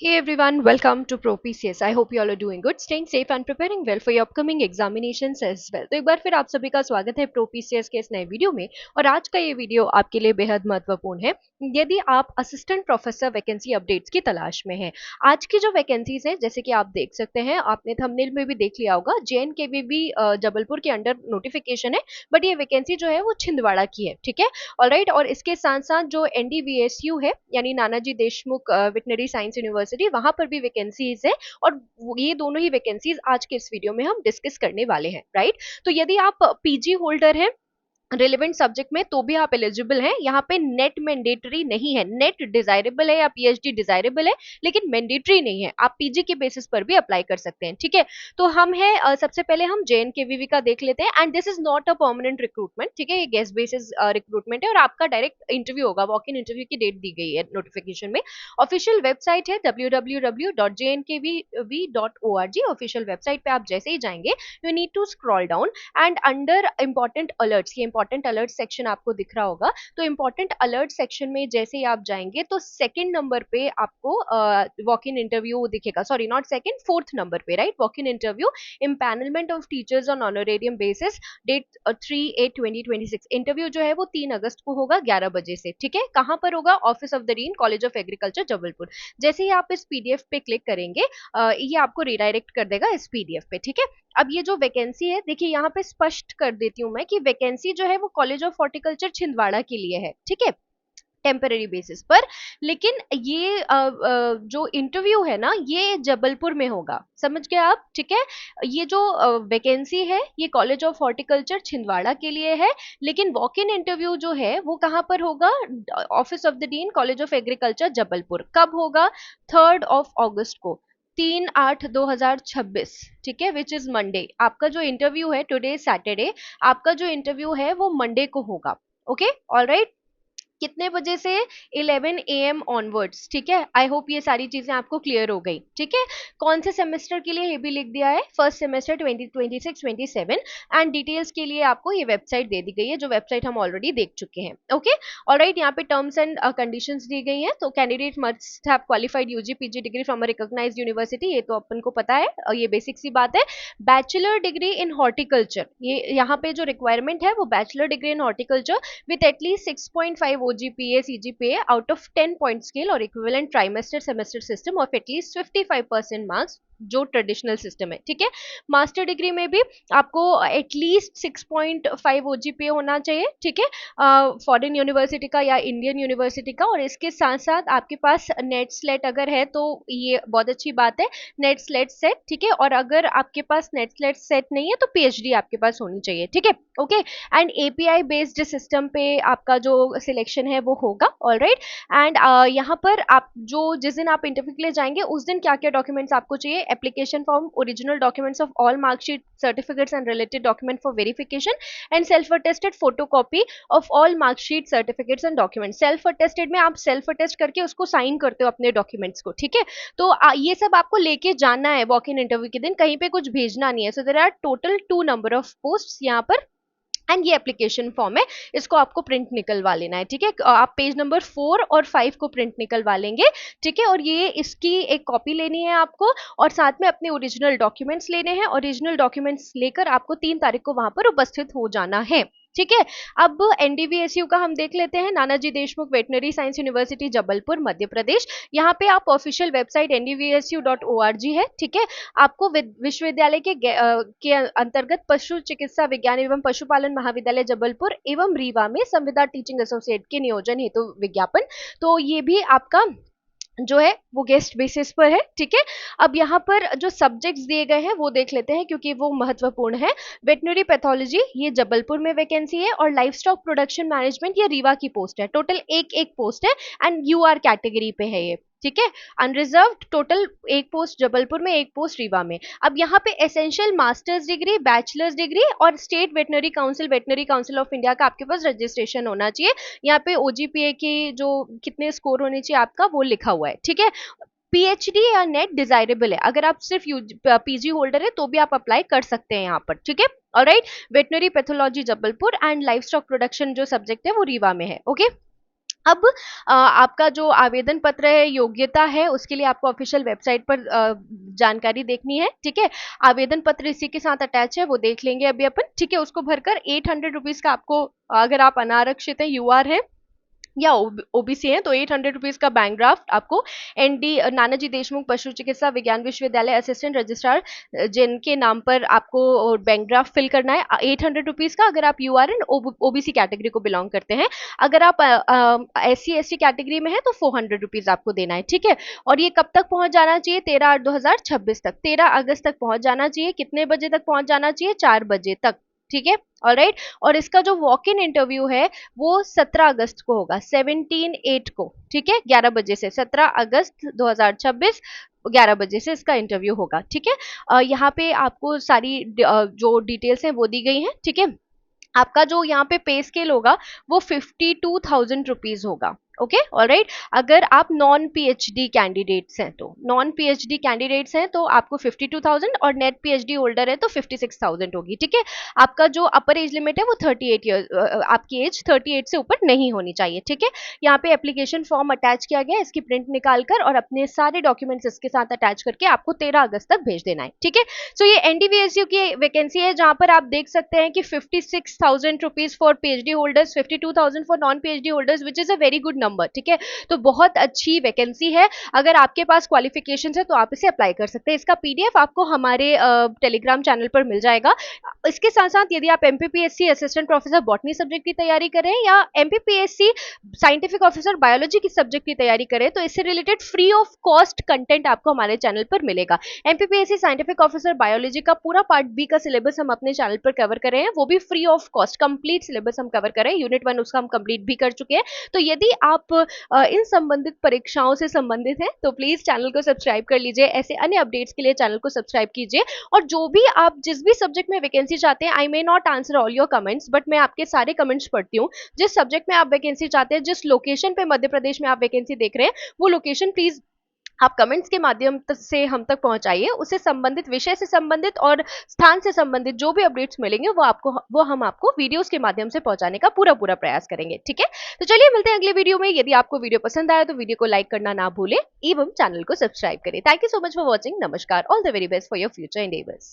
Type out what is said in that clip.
Hey everyone, welcome to Pro PCS. I hope you all are doing good, staying safe and preparing well for your upcoming examinations as well. तो एक बार फिर आप सभी का स्वागत है Pro PCS के इस नए वीडियो में। और आज का ये वीडियो आपके लिए बेहद महत्वपूर्ण है यदि आप असिस्टेंट प्रोफेसर वैकेंसी अपडेट्स की तलाश में हैं। आज की जो वैकेंसीज है, जैसे कि आप देख सकते हैं, आपने थंबनेल में भी देख लिया होगा, JNKVB जबलपुर के अंडर नोटिफिकेशन है, बट ये वैकेंसी जो है वो छिंदवाड़ा की है। ठीक है, ऑलराइट। और इसके साथ साथ जो NDVSU है, यानी नानाजी देशमुख वेटनरी साइंस यूनिवर्सिटी, वहां पर भी वैकेंसीज है। और ये दोनों ही वैकेंसीज आज के इस वीडियो में हम डिस्कस करने वाले हैं, राइट। तो यदि आप PG होल्डर हैं रिलेवेंट सब्जेक्ट में, तो भी आप एलिजिबल हैं। यहाँ पे नेट मैंडेटरी नहीं है, नेट डिजायरेबल है या PhD डिजायरेबल है, लेकिन मैंडेटरी नहीं है। आप PG के बेसिस पर भी अप्लाई कर सकते हैं। ठीक है, तो हम है सबसे पहले हम JNKVB का देख लेते हैं। And this is not a permanent recruitment, ठीक है, ये गेस्ट बेसिस रिक्रूटमेंट है और आपका डायरेक्ट इंटरव्यू होगा। वॉक इन इंटरव्यू की डेट दी गई है नोटिफिकेशन में। ऑफिशियल वेबसाइट है www.jnkv.org। ऑफिशियल वेबसाइट पे आप जैसे ही जाएंगे, you need to scroll down and under important alerts, ये इंपॉर्टेंट अलर्ट सेक्शन आपको दिख रहा होगा। तो इंपॉर्टेंट अलर्ट सेक्शन में जैसे ही आप जाएंगे, तो सेकंड नंबर पे आपको वॉक इन इंटरव्यू दिखेगा। Sorry, not second, fourth number पे, right. Walk in interview, empanelment of teachers on honorarium basis, date 3/8/2026। Interview जो है वो 3 अगस्त को होगा 11 बजे से। ठीक है, कहाँ पर होगा? Office of the dean, college of agriculture, Jabalpur. जैसे ही आप इस PDF पे क्लिक करेंगे, ये आपको रिडायरेक्ट कर देगा इस PDF पे। ठीक है, अब ये जो वैकेंसी है, देखिए यहाँ पे स्पष्ट कर देती हूँ मैं कि वैकेंसी जो है वो कॉलेज ऑफ हॉर्टिकल्चर छिंदवाड़ा के लिए है। ठीक है, टेम्पररी बेसिस पर। लेकिन ये जो इंटरव्यू है ना, ये जबलपुर में होगा, समझ गए आप? ठीक है, ये जो वैकेंसी है ये कॉलेज ऑफ हॉर्टिकल्चर छिंदवाड़ा के लिए है। लेकिन वॉक इन इंटरव्यू जो है वो कहाँ पर होगा? Office of the dean, college of agriculture, Jabalpur. कब होगा? 3 अगस्त को, 3/8/2026। ठीक है, विच इज मंडे। आपका जो इंटरव्यू है, टुडे सैटरडे, आपका जो इंटरव्यू है वो मंडे को होगा। Okay, all right. कितने बजे से? 11 AM ऑनवर्ड्स। ठीक है, आई होप ये सारी चीजें आपको क्लियर हो गई। ठीक है, कौन से सेमेस्टर के लिए, ये भी लिख दिया है, फर्स्ट सेमेस्टर 2026-27। एंड डिटेल्स के लिए आपको ये वेबसाइट दे दी गई है, जो वेबसाइट हम ऑलरेडी देख चुके हैं। Okay, alright. यहाँ पे टर्म्स एंड कंडीशंस दी गई हैं। तो candidate must have qualified UG PG degree from a recognised university, ये तो अपन को पता है, ये बेसिक सी बात है। बैचलर डिग्री इन हॉर्टिकल्चर, ये यहाँ पे जो रिक्वायरमेंट है वो bachelor degree in horticulture with at least 6.5 OGPA CGPA out of 10 point scale और equivalent trimester semester system of at least 55% marks, जो ट्रेडिशनल सिस्टम है। ठीक है, मास्टर डिग्री में भी आपको एटलीस्ट 6.5 OGPA होना चाहिए। ठीक है, फॉरेन यूनिवर्सिटी का या इंडियन यूनिवर्सिटी का। और इसके साथ साथ आपके पास नेट स्लेट अगर है तो ये बहुत अच्छी बात है, नेट स्लेट सेट। ठीक है, और अगर आपके पास नेट स्लेट सेट नहीं है तो PhD आपके पास होनी चाहिए। ठीक है, okay. And API based system पे आपका जो सिलेक्शन है वो होगा। All right. एंड यहाँ पर आप जो जिस दिन आप इंटरव्यू के लिए जाएंगे, उस दिन क्या क्या डॉक्यूमेंट्स आपको चाहिए? Application form, original documents of all marksheet, certificates and related document for verification, and self attested photocopy of all marksheet, certificates and document. Self attested में आप सेल्फ अटेस्ट करके उसको साइन करते हो अपने डॉक्यूमेंट्स को। ठीक है, तो ये सब आपको लेके जाना है वॉक इन इंटरव्यू के दिन, कहीं पे कुछ भेजना नहीं है। So there are total 2 number of post यहाँ पर। एंड ये एप्लीकेशन फॉर्म है, इसको आपको प्रिंट निकलवा लेना है। ठीक है, आप पेज नंबर 4 और 5 को प्रिंट निकलवा लेंगे। ठीक है, और ये इसकी एक कॉपी लेनी है आपको, और साथ में अपने ओरिजिनल डॉक्यूमेंट्स लेने हैं। ओरिजिनल डॉक्यूमेंट्स लेकर आपको 3 तारीख को वहां पर उपस्थित हो जाना है। ठीक है, अब NDVSU का हम देख लेते हैं, Nanaji Deshmukh veterinary science university, Jabalpur, Madhya Pradesh. यहाँ पे आप ऑफिशियल वेबसाइट ndvsu.org है। ठीक है, आपको विश्वविद्यालय के अंतर्गत पशु चिकित्सा विज्ञान एवं पशुपालन महाविद्यालय जबलपुर एवं रीवा में संविदा टीचिंग एसोसिएट के नियोजन हेतु विज्ञापन, तो ये भी आपका जो है वो गेस्ट बेसिस पर है। ठीक है, अब यहाँ पर जो सब्जेक्ट्स दिए गए हैं वो देख लेते हैं, क्योंकि वो महत्वपूर्ण है। वेटनरी पैथोलॉजी, ये जबलपुर में वैकेंसी है। और लाइफ स्टॉक प्रोडक्शन मैनेजमेंट, ये रीवा की पोस्ट है। टोटल एक एक पोस्ट है, एंड UR कैटेगरी पे है ये। ठीक है, अनरिजर्व्ड, टोटल एक पोस्ट जबलपुर में, एक पोस्ट रीवा में। अब यहाँ पे essential masters degree, bachelors degree और state veterinary council of India का आपके पास रजिस्ट्रेशन होना चाहिए। यहाँ पे OGPA की जो कितने स्कोर होने चाहिए आपका, वो लिखा हुआ है। ठीक है, PhD या नेट डिजायरेबल है, अगर आप सिर्फ PG होल्डर है तो भी आप अप्लाई कर सकते हैं यहाँ पर। ठीक है, alright. Veterinary pathology Jabalpur and life stock production जो सब्जेक्ट है वो रीवा में है। ओके, अब आपका जो आवेदन पत्र है, योग्यता है, उसके लिए आपको ऑफिशियल वेबसाइट पर जानकारी देखनी है, ठीक है। आवेदन पत्र इसी के साथ अटैच है, वो देख लेंगे अभी अपन, ठीक है। उसको भरकर 800 रुपीज का आपको, अगर आप अनारक्षित है, यूआर है या ओबीसी है, तो 800 रुपीज का बैंक ड्राफ्ट आपको एनडी नानाजी देशमुख पशु चिकित्सा विज्ञान विश्वविद्यालय असिस्टेंट रजिस्ट्रार जिनके नाम पर आपको बैंक ड्राफ्ट फिल करना है, 800 रुपीज का, अगर आप यूआर एंड ओबीसी कैटेगरी को बिलोंग करते हैं। अगर आप SC ST कैटेगरी में है तो 400 रुपीज आपको देना है, ठीक है। और ये कब तक पहुंच जाना चाहिए? 13/8/2026 तक, 13 अगस्त तक पहुंच जाना चाहिए। कितने बजे तक पहुंच जाना चाहिए? 4 बजे तक, ठीक है। ऑलराइट। और इसका जो वॉक इन इंटरव्यू है वो 17 अगस्त को होगा, 17/8 को, ठीक है, 11 बजे से, 17 अगस्त 2026 11 बजे से इसका इंटरव्यू होगा, ठीक है। यहाँ पे आपको सारी जो डिटेल्स हैं वो दी गई हैं, ठीक है। आपका जो यहाँ पे पे स्केल होगा वो 52,000 रुपीज होगा, ओके, ऑलराइट। अगर आप नॉन पीएचडी कैंडिडेट्स हैं तो, नॉन पीएचडी कैंडिडेट्स हैं तो आपको 52,000, और नेट पीएचडी होल्डर है तो 56,000 होगी, ठीक है। आपका जो अपर एज लिमिट है वो 38 ईयर, आपकी एज 38 से ऊपर नहीं होनी चाहिए, ठीक है। यहाँ पे एप्लीकेशन फॉर्म अटैच किया गया है, इसकी प्रिंट निकालकर और अपने सारे डॉक्यूमेंट्स इसके साथ अटैच करके आपको 13 अगस्त तक भेज देना है, ठीक है। सो ये एनडीवीएसयू की वैकेंसी है, जहां पर आप देख सकते हैं कि 56,000 rupees for PhD holders, 52,000 for non PhD holders, which is a very good number, ठीक है। तो बहुत अच्छी वैकेंसी है। अगर आपके पास क्वालिफिकेशन है तो आप इसे अप्लाई कर सकते हैं। इसका पीडीएफ आपको हमारे टेलीग्राम चैनल पर मिल जाएगा। इसके साथ साथ यदि आप MPPSC assistant professor botany subject की तैयारी करें या एमपीपीएससी साइंटिफिक ऑफिसर बायोलॉजी की सब्जेक्ट की तैयारी करें, तो इससे related free of cost content आपको हमारे चैनल पर मिलेगा। एमपीपीएससी साइंटिफिक ऑफिसर बायोलॉजी का पूरा पार्ट बी का सिलेबस हम अपने चैनल पर कवर कर रहे हैं, वो भी free of cost, complete syllabus हम कवर कर रहे हैं। यूनिट 1 उसका हम कंप्लीट भी कर चुके हैं। तो यदि आप इन संबंधित परीक्षाओं से संबंधित हैं तो प्लीज चैनल को सब्सक्राइब कर लीजिए। ऐसे अन्य अपडेट्स के लिए चैनल को सब्सक्राइब कीजिए। और जो भी आप जिस भी सब्जेक्ट में वैकेंसी चाहते हैं, I may not answer all your comments, but मैं आपके सारे कमेंट्स पढ़ती हूँ। जिस सब्जेक्ट में आप वैकेंसी चाहते हैं, जिस लोकेशन पे मध्य प्रदेश में आप वैकेंसी देख रहे हैं, वो लोकेशन प्लीज आप कमेंट्स के माध्यम से हम तक पहुंचाइए। उससे संबंधित, विषय से संबंधित और स्थान से संबंधित जो भी अपडेट्स मिलेंगे वो हम आपको वीडियोस के माध्यम से पहुंचाने का पूरा पूरा प्रयास करेंगे, ठीक है। तो चलिए मिलते हैं अगले वीडियो में। यदि आपको वीडियो पसंद आया तो वीडियो को लाइक करना ना भूलें एवं चैनल को सब्सक्राइब करें। Thank you so much for watching. नमस्कार। All the very best for your future endeavours.